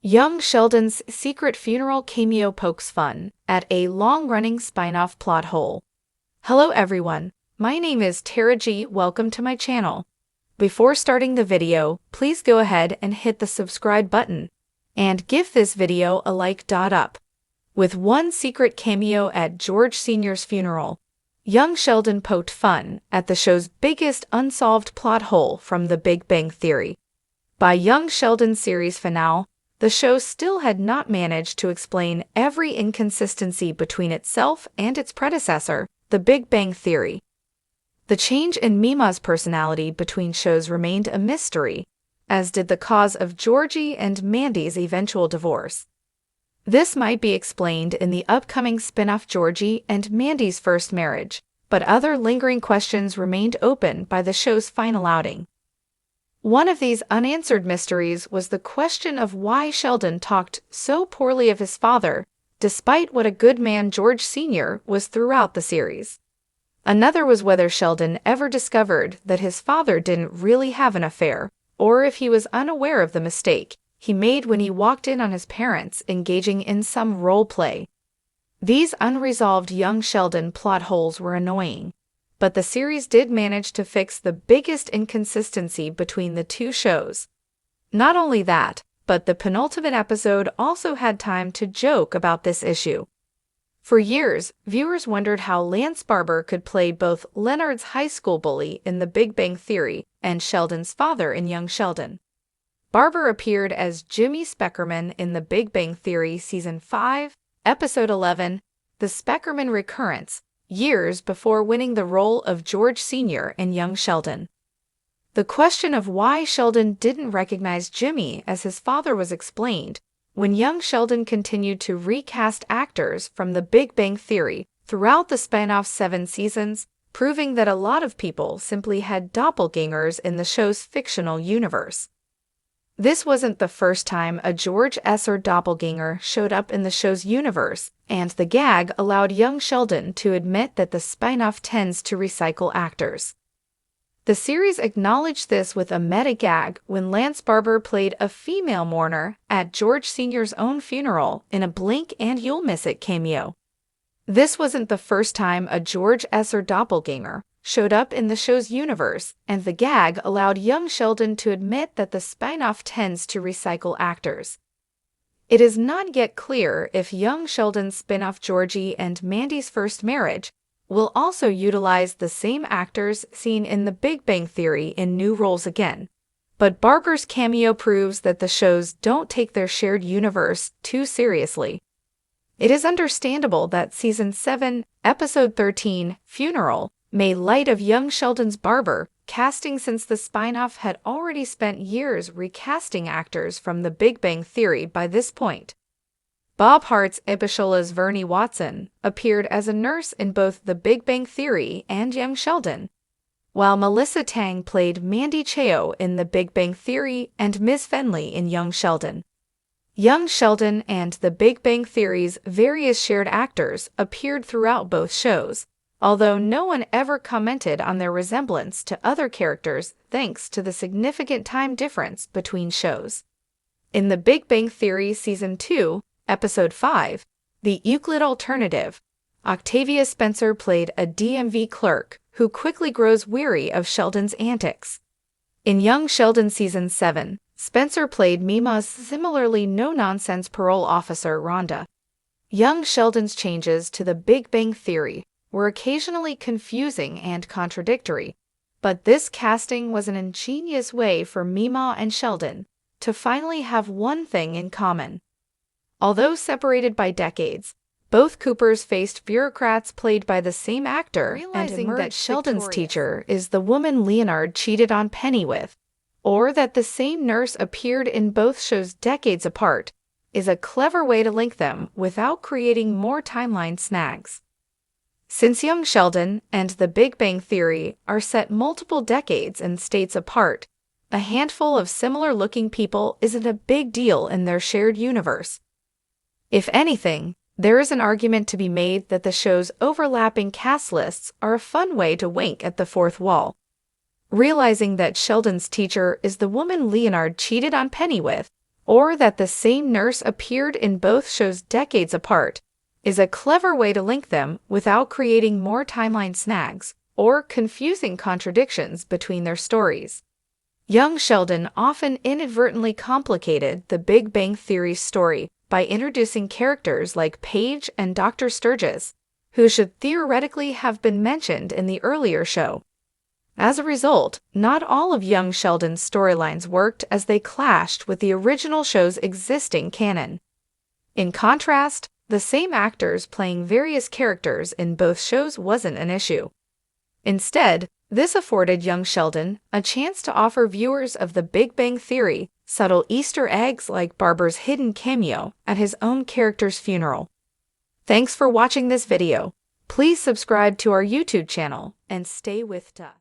Young Sheldon's secret funeral cameo pokes fun at a long-running spin-off plot hole. Hello everyone, my name is Tara G. Welcome to my channel. Before starting the video, please go ahead and hit the subscribe button and give this video a like. Up. With one secret cameo at George Sr.'s funeral, young Sheldon poked fun at the show's biggest unsolved plot hole from The Big Bang Theory. By young Sheldon's series finale, the show still had not managed to explain every inconsistency between itself and its predecessor, The Big Bang Theory. The change in Mima's personality between shows remained a mystery, as did the cause of Georgie and Mandy's eventual divorce. This might be explained in the upcoming spin-off Georgie and Mandy's First Marriage, but other lingering questions remained open by the show's final outing. One of these unanswered mysteries was the question of why Sheldon talked so poorly of his father, despite what a good man George Sr. was throughout the series. Another was whether Sheldon ever discovered that his father didn't really have an affair, or if he was unaware of the mistake he made when he walked in on his parents engaging in some role play. These unresolved young Sheldon plot holes were annoying, but the series did manage to fix the biggest inconsistency between the two shows. Not only that, but the penultimate episode also had time to joke about this issue. For years, viewers wondered how Lance Barber could play both Leonard's high school bully in The Big Bang Theory and Sheldon's father in Young Sheldon. Barber appeared as Jimmy Speckerman in The Big Bang Theory Season 5, Episode 11, The Speckerman Recurrence, years before winning the role of George Sr. in Young Sheldon. The question of why Sheldon didn't recognize Jimmy as his father was explained when young Sheldon continued to recast actors from The Big Bang Theory throughout the spin-off 7 seasons, proving that a lot of people simply had doppelgangers in the show's fictional universe. This wasn't the first time a George Esser doppelganger showed up in the show's universe, and the gag allowed young Sheldon to admit that the spin-off tends to recycle actors. The series acknowledged this with a meta gag when Lance Barber played a female mourner at George Sr.'s own funeral in a Blink and You'll Miss It cameo. This wasn't the first time a George Esser doppelganger showed up in the show's universe, and the gag allowed young Sheldon to admit that the spin-off tends to recycle actors. It is not yet clear if young Sheldon's spin-off Georgie and Mandy's First Marriage will also utilize the same actors seen in The Big Bang Theory in new roles again, but Barber's cameo proves that the shows don't take their shared universe too seriously. It is understandable that Season 7, Episode 13, Funeral, made light of young Sheldon's Barber casting since the spin-off had already spent years recasting actors from The Big Bang Theory by this point. Bob Hart's Ibishola's Verney Watson appeared as a nurse in both The Big Bang Theory and Young Sheldon, while Melissa Tang played Mandy Cheo in The Big Bang Theory and Ms. Fenley in Young Sheldon. Young Sheldon and The Big Bang Theory's various shared actors appeared throughout both shows, although no one ever commented on their resemblance to other characters thanks to the significant time difference between shows. In The Big Bang Theory Season 2, Episode 5, The Euclid Alternative, Octavia Spencer played a DMV clerk who quickly grows weary of Sheldon's antics. In Young Sheldon Season 7, Spencer played Mima's similarly no-nonsense parole officer Rhonda. Young Sheldon's changes to The Big Bang Theory were occasionally confusing and contradictory, but this casting was an ingenious way for Mima and Sheldon to finally have one thing in common. Although separated by decades, both Coopers faced bureaucrats played by the same actor, realizing that Sheldon's teacher is the woman Leonard cheated on Penny with, or that the same nurse appeared in both shows decades apart, is a clever way to link them without creating more timeline snags. Since Young Sheldon and The Big Bang Theory are set multiple decades and states apart, a handful of similar-looking people isn't a big deal in their shared universe. If anything, there is an argument to be made that the show's overlapping cast lists are a fun way to wink at the fourth wall. Realizing that Sheldon's teacher is the woman Leonard cheated on Penny with, or that the same nurse appeared in both shows decades apart, is a clever way to link them without creating more timeline snags or confusing contradictions between their stories. Young Sheldon often inadvertently complicated the Big Bang Theory story by introducing characters like Paige and Dr. Sturgis, who should theoretically have been mentioned in the earlier show. As a result, not all of young Sheldon's storylines worked as they clashed with the original show's existing canon. In contrast, the same actors playing various characters in both shows wasn't an issue. Instead, this afforded young Sheldon a chance to offer viewers of The Big Bang Theory subtle Easter eggs like Barber's hidden cameo at his own character's funeral. Thanks for watching this video. Please subscribe to our YouTube channel and stay with us.